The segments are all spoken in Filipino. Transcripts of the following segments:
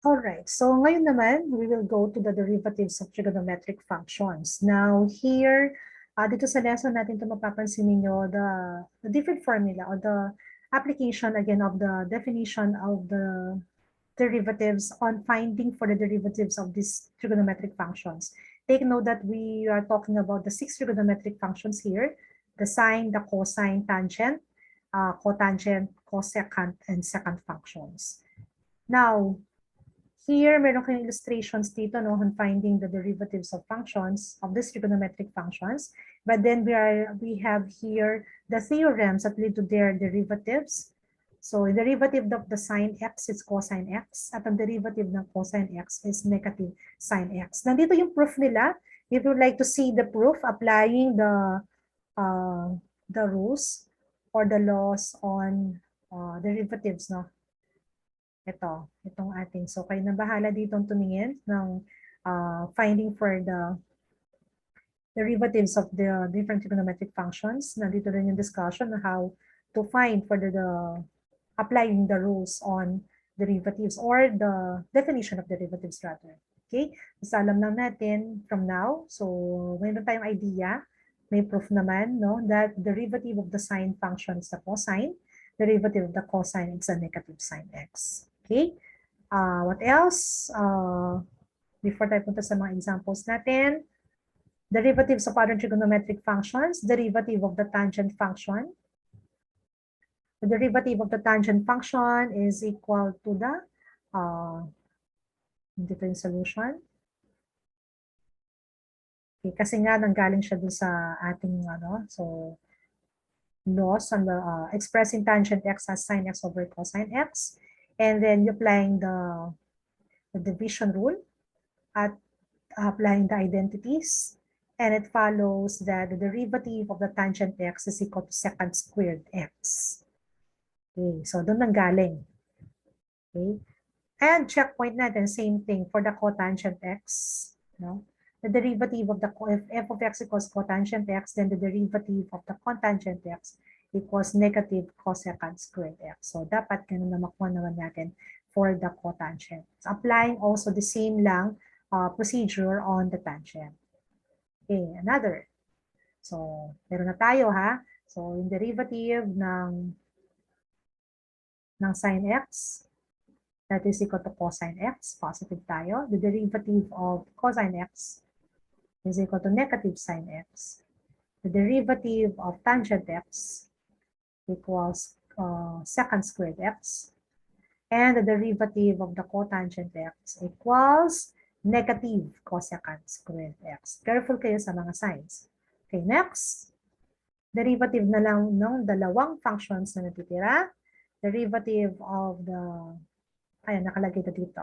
Alright, so ngayon naman, we will go to the derivatives of trigonometric functions. Now here, dito sa lesson natin ito mapapansin ninyo the different formula or the application again of the definition of the derivatives on finding for the derivatives of these trigonometric functions. Take note that we are talking about the 6 trigonometric functions here, the sine, the cosine, tangent, cotangent, cosecant, and secant functions. Now, here, meron kayong illustrations dito no, on finding the derivatives of functions, of these trigonometric functions. But then we have here the theorems that lead to their derivatives. So, the derivative of the sine x is cosine x, at ang derivative ng cosine x is negative sine x. Nandito yung proof nila. If you would like to see the proof applying the rules or the laws on derivatives, no? Itong ating. So, kayo na bahala ditong tumingin ng finding for the derivatives of the different trigonometric functions. Nandito rin yung discussion on how to find for the applying the rules on derivatives or the definition of derivatives rather. Okay? Basta alam lang natin from now. So, mayroon tayong idea. May proof naman, no, that derivative of the sine function is the cosine. Derivative of the cosine is a negative sine x. Okay? What else? Before tayo punta sa mga examples natin, derivatives of other trigonometric functions, derivative of the tangent function. The derivative of the tangent function is equal to the dito yung solution. Okay, kasi nga nanggaling siya dun sa ating so laws on the expressing tangent x as sine x over cosine x. And then you're applying the division rule at applying the identities. And it follows that the derivative of the tangent x is equal to secant squared x. Okay, so doon nanggaling. Okay. And checkpoint natin, same thing for the cotangent x. No? The derivative of the, if f of x equals cotangent x, then the derivative of the cotangent x equals negative cosecant squared x. So, dapat ganun na makuha naman natin for the cotangent. So, applying also the same lang procedure on the tangent. Okay, another. So, meron na tayo ha. So, yung derivative ng sine x, that is equal to cosine x, positive tayo. The derivative of cosine x is equal to negative sine x. The derivative of tangent x equals secant squared x. And the derivative of the cotangent x equals negative cosecant squared x. Careful kayo sa mga signs. Okay, next. Derivative na lang ng dalawang functions na natitira. Derivative of the, ayan, nakalagay na dito.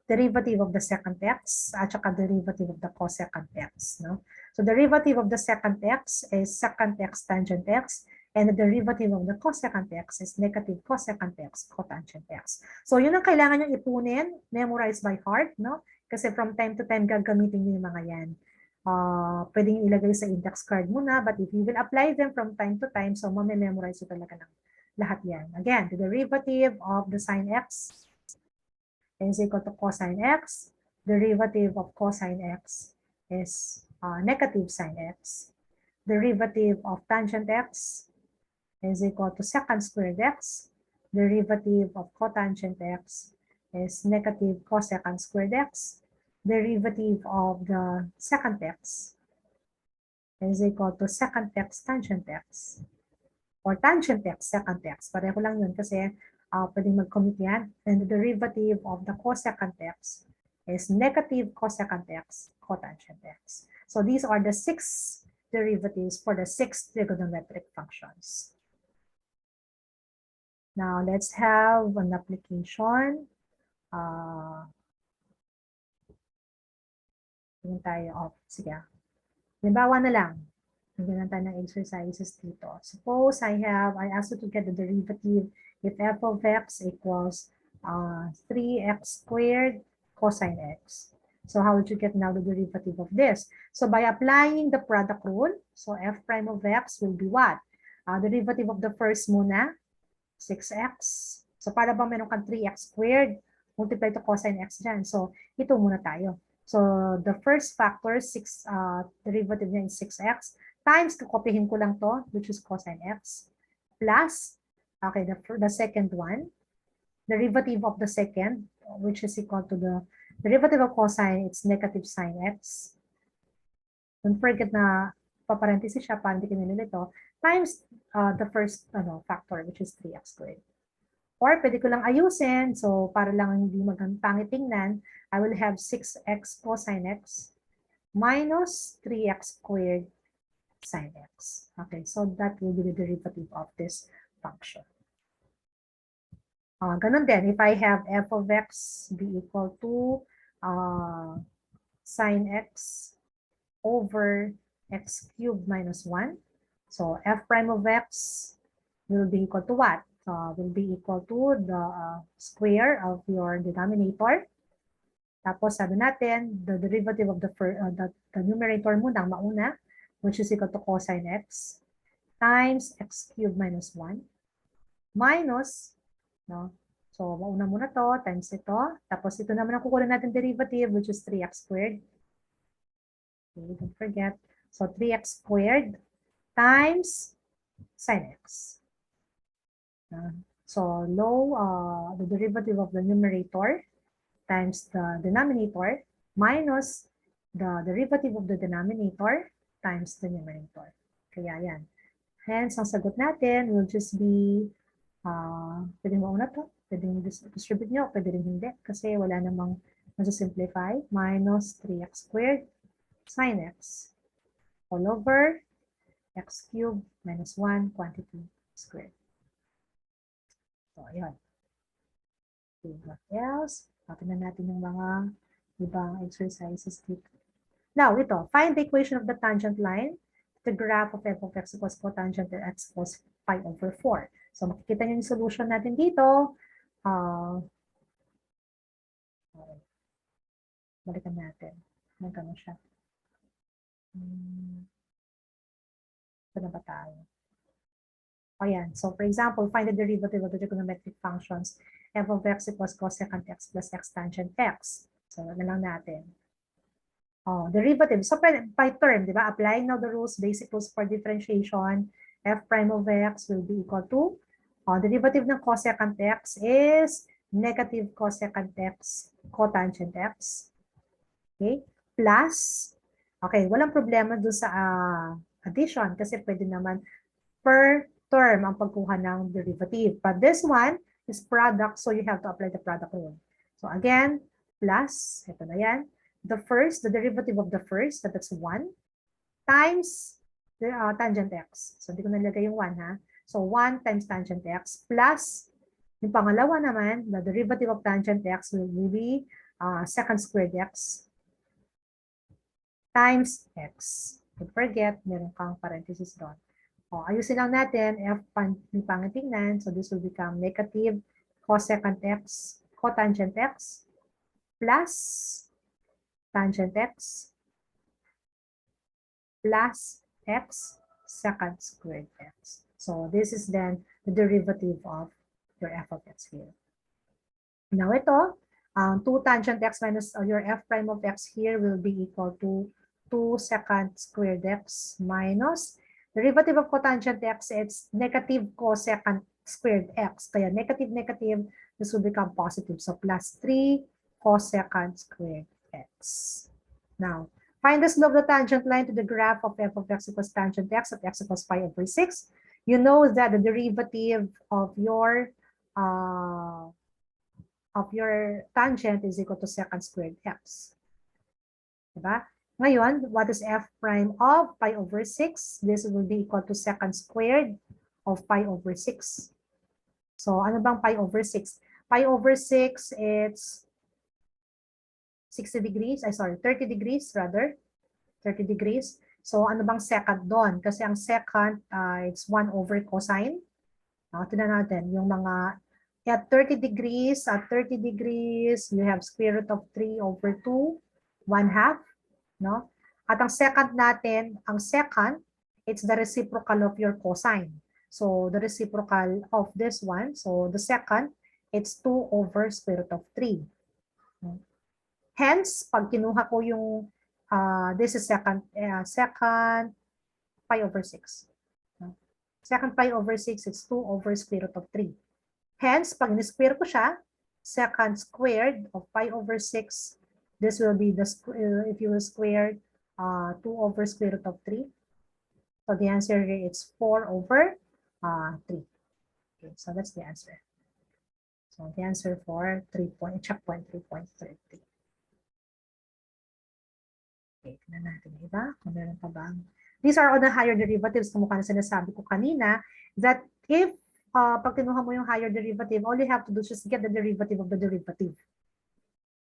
Derivative of the secant x at saka derivative of the cosecant x. No? So derivative of the secant x is secant x tangent x. And the derivative of the cosecant x is negative cosecant x cotangent x. So yun ang kailangan nyo ipunin, memorize by heart, no? Kasi from time to time gagamitin nyo yung mga yan. Pwedeng ilagay sa index card muna, but if you will apply them from time to time, so mamememorize nyo talaga ng lahat yan. Again, the derivative of the sine x is equal to cosine x. Derivative of cosine x is negative sine x. Derivative of tangent x is equal to secant squared x. Derivative of cotangent x is negative cosecant squared x. Derivative of the secant x is equal to secant x tangent x. Or tangent x, secant x. Pareho lang yun kasi pwedeng mag-commute yan. And the derivative of the cosecant x is negative cosecant x, cotangent x. So these are the 6 derivatives for the 6 trigonometric functions. Now, let's have an application. Tingin tayo. Sige. Halimbawa na lang. Nagyan tayo ng exercises dito. Suppose I asked you to get the derivative if f of x equals 3x squared cosine x. So how would you get now the derivative of this? So by applying the product rule, so f prime of x will be what? Derivative of the first muna, 6x. So para ba meron kang 3x squared, multiply to cosine x dyan. So, ito muna tayo. So, the first factor, derivative niya is 6x, times, kukopihin ko lang to, which is cosine x, plus, okay, the second one, derivative of the second, which is equal to the derivative of cosine, it's negative sine x. Don't forget na paparenthesis siya para hindi ka nililito, times the first factor, which is 3x squared. Or pwede ko lang ayusin, so para lang hindi pangit tingnan, I will have 6x cosine x minus 3x squared sine x. Okay, so that will be the derivative of this function. Ganun din, if I have f of x be equal to sine x over x cubed minus 1. So f prime of x will be equal to what? Will be equal to the square of your denominator. Tapos sabi natin, the derivative of the numerator muna, mauna, which is equal to cosine x times x cubed minus 1 minus, no? So mauna muna to, times ito. Tapos ito naman ang kukunin natin derivative, which is 3x squared. Okay, don't forget. So 3x squared times sine x. So the derivative of the numerator times the denominator minus the derivative of the denominator times the numerator. Kaya yan. Hence, ang sagot natin will just be, pwede mo una to, pwede distribute nyo, pwede rin hindi, kasi wala namang simplify, minus 3x squared sine x all over x cubed minus 1 quantity squared. So, ayan. Okay, what else? Tingnan natin yung mga ibang exercises dito. Now, ito. Find the equation of the tangent line. The graph of f of x equals cotangent of x equals pi over 4. So, makikita nyo yung solution natin dito. Balikan natin. Magkano siya? Ito na ba tayo? Ayan. So, for example, find the derivative of the trigonometric functions f of x equals cosecant x plus x tangent x. So, na lang natin. Derivative. So, by term, di ba? Applying now the rules, basic rules for differentiation, f prime of x will be equal to, derivative ng cosecant x is negative cosecant x cotangent x. Okay? Plus, okay, walang problema doon sa addition kasi pwede naman per term ang pagkuha ng derivative. But this one is product, so you have to apply the product rule. So again, plus, ito na yan, the derivative of the first, that's 1, times the tangent x. So hindi ko nalagay yung 1 ha. So 1 times tangent x plus, yung pangalawa naman, the derivative of tangent x will be secant squared x times x. Don't forget, meron kang parenthesis doon. Ayusin lang natin, f pangit tingnan, so this will become negative cosecant x cotangent x plus tangent x plus x secant squared x. So this is then the derivative of your f of x here. Now ito, 2 tangent x minus your f prime of x here will be equal to 2 secant squared x minus derivative of cotangent x, it's negative cosecant squared x. Kaya negative, this will become positive. So plus 3 cosecant squared x. Now, find the slope of the tangent line to the graph of f of x equals tangent x of x equals pi over 6. You know that the derivative of your tangent is equal to secant squared x. Diba? Ngayon, what is f prime of pi over 6? This will be equal to secant squared of pi over 6. So, ano bang pi over 6? Pi over 6, it's 30 degrees rather. 30 degrees. So, ano bang secant doon? Kasi ang secant, it's 1 over cosine. Tignan natin, yung mga, at 30 degrees, you have square root of 3 over 2, 1/2. No? At ang secant natin, it's the reciprocal of your cosine. So, the reciprocal of this one, so the secant, it's 2 over square root of 3. Hence, pag kinuha ko yung, this is second pi over 6. Second pi over 6 is 2 over square root of 3. Hence, pag ni-square ko siya, second squared of pi over 6, this will be the, if you will square 2 over square root of 3. So the answer here is 4 over 3. Okay, so that's the answer. So the answer for checkpoint 3.30. Okay, tignan natin yung iba. Kung meron pa bang. These are all the higher derivatives. Kumukha na sinasabi ko kanina that if pag kinuha mo yung higher derivative, all you have to do is just get the derivative of the derivative.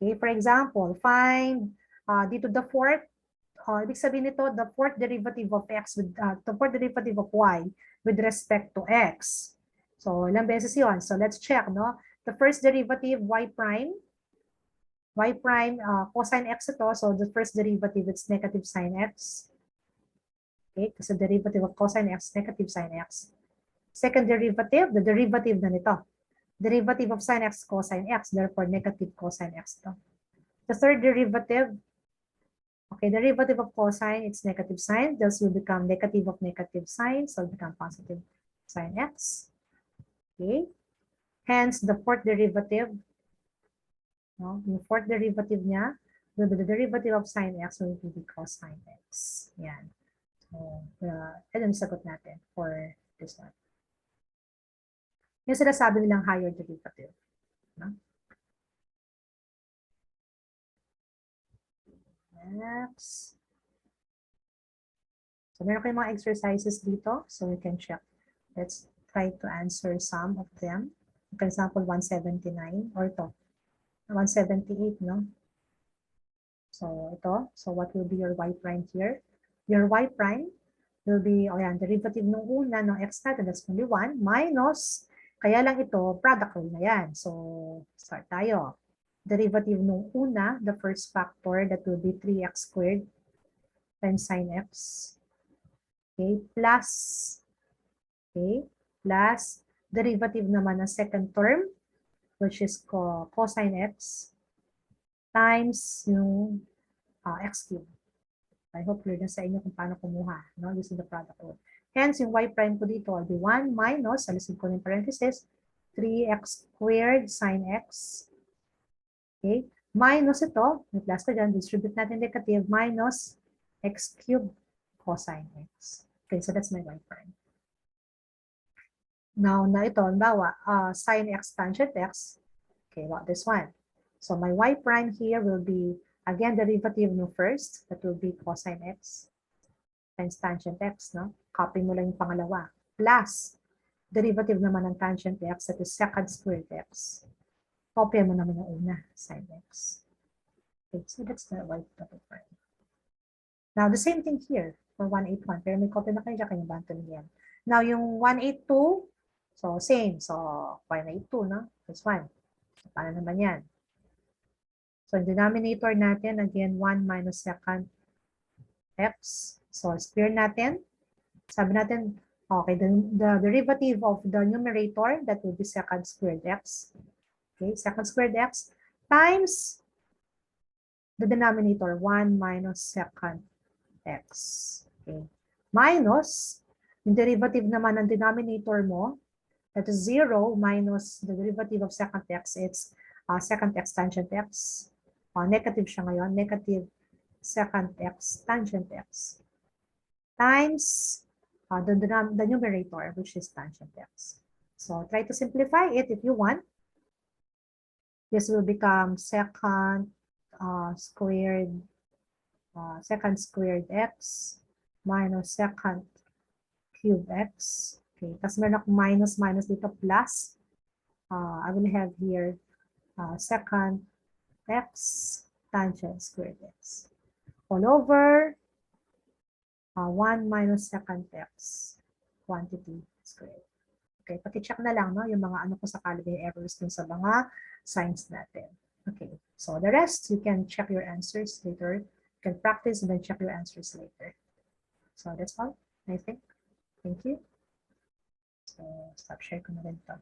Okay, for example, find dito the fourth. Ibig sabihin nito, the fourth derivative of x with the fourth derivative of y with respect to x. So, ilang beses yun? So, let's check, no? The first derivative, y prime, cosine x ito. So, the first derivative, it's negative sine x. Okay, kasi derivative of cosine x, negative sine x. Second derivative, the derivative na nito. Derivative of sine x, cosine x, therefore negative cosine x ito. The third derivative, okay, derivative of cosine, it's negative sine. This will become negative of negative sine, so it will become positive sine x. Okay. Hence, the fourth derivative, no, yung fourth derivative niya, will be the derivative of sine x will be cosine x. Yan. So, yan yung sagot natin for this one. Yung sinasabi nilang higher derivative. No? Next. So, meron kayong mga exercises dito, so we can check. Let's try to answer some of them. For example, 179 or ito, 178, no? So, ito. So, what will be your y prime here? Your y prime will be, derivative ng una, ng x natin, that's only 1, minus, kaya lang ito, product rule na yan. So, start tayo. Derivative ng una, the first factor, that will be 3x squared times sine x. Okay, plus, derivative naman ng second term, which is cosine x, times yung x cubed. I hope clear na sa inyo kung paano kumuha, no? Using the product rule. Hence, yung y prime ko dito will be 1 minus, alisin ko ng parenthesis, 3x squared sine x. Okay? Minus ito, may plus ko dyan, distribute natin negative, minus x cubed cosine x. Okay, so that's my y prime. Now, na ito, bawa, sine x tangent x. Okay, what this one? So, my y prime here will be, again, derivative no first, that will be cosine x times tangent x, no? Copy mo lang yung pangalawa. Plus, derivative naman ng tangent x, that is second squared x. Copy mo naman yung una, sine x. Okay, so that's the y prime. Now, the same thing here for 181. Pero may copy na kayo dyan, kanya banto niyan. Now, yung 182, so same. So, 182, no? That's 1. So, paano naman yan? So, denominator natin, again, 1 minus second x. So, square natin. Sabi natin, okay, the derivative of the numerator, that will be second squared x. Okay, second squared x times the denominator, 1 minus second x. Okay. Minus, yung derivative naman ng denominator mo, that is 0 minus the derivative of second x, it's second x tangent x. Negative siya ngayon, negative second x tangent x times the numerator, which is tangent x. So try to simplify it if you want. This will become second squared x minus second cube x. Okay, tapos meron akong minus dito plus. I will have here second x tangent squared x. All over 1 minus second x quantity squared. Okay, paki-check na lang, no, yung mga ano kung sakali may errors dun sa mga signs natin. Okay, so the rest, you can check your answers later. You can practice and then check your answers later. So that's all, I think. Thank you. So, stop share ko na rin to.